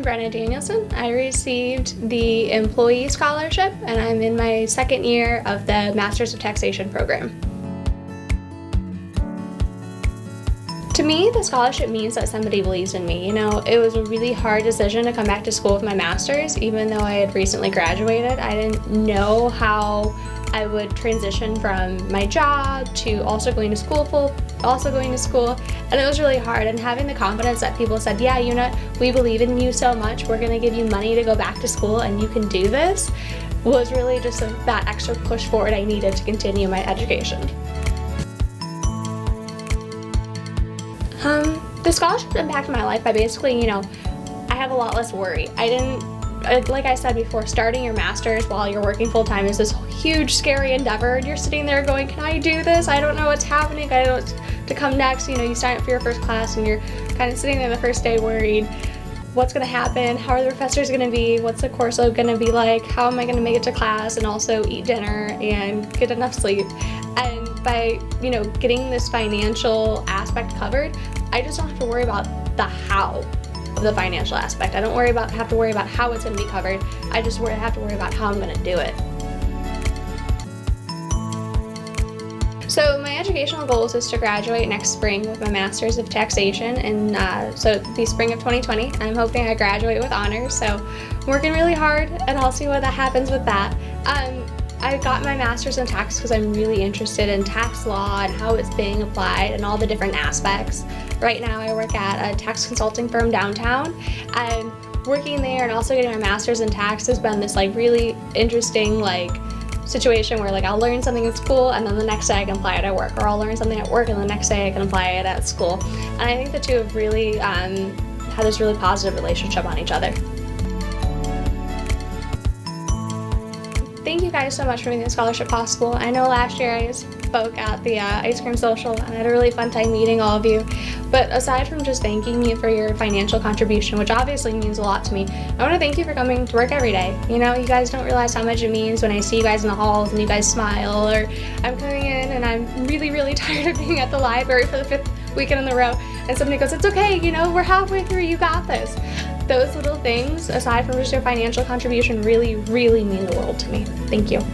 I'm Brenna Danielson. I received the Employee Scholarship, and I'm in my second year of the Masters of Taxation program. To me, the scholarship means that somebody believes in me. You know, it was a really hard decision to come back to school with my master's, even though I had recently graduated. I didn't know how I would transition from my job to also going to school, and it was really hard. And having the confidence that people said, yeah, you know, we believe in you so much, we're gonna give you money to go back to school and you can do this, was really just that extra push forward I needed to continue my education. The scholarship impacted my life by basically, you know, I have a lot less worry. Like I said before, starting your master's while you're working full-time is this huge, scary endeavor, and you're sitting there going, can I do this? I don't know what's happening. I don't know what to come next. You know, you sign up for your first class and you're kind of sitting there the first day worried, what's going to happen? How are the professors going to be? What's the course load going to be like? How am I going to make it to class and also eat dinner and get enough sleep? And by, you know, getting this financial aspect covered, I just don't have to worry about the how of the financial aspect. I don't have to worry about how it's going to be covered. I just have to worry about how I'm going to do it. So my educational goals is to graduate next spring with my Master's of Taxation, and so the spring of 2020. I'm hoping I graduate with honors, so I'm working really hard, and I'll see what happens with that. I got my Master's in Tax because I'm really interested in tax law and how it's being applied and all the different aspects. Right now I work at a tax consulting firm downtown, and working there and also getting my Master's in Tax has been this like really interesting situation where I'll learn something in school and then the next day I can apply it at work, or I'll learn something at work and the next day I can apply it at school. And I think the two have really had this really positive relationship on each other. Thank you guys so much for making the scholarship possible. I know last year I spoke at the ice cream social and I had a really fun time meeting all of you. But aside from just thanking you for your financial contribution, which obviously means a lot to me, I want to thank you for coming to work every day. You know, you guys don't realize how much it means when I see you guys in the halls and you guys smile, or I'm coming in and I'm really, really tired of being at the library for the 5th weekend in a row and somebody goes, it's okay, you know, we're halfway through, you got this. Those little things, aside from just your financial contribution, really, really mean the world to me. Thank you.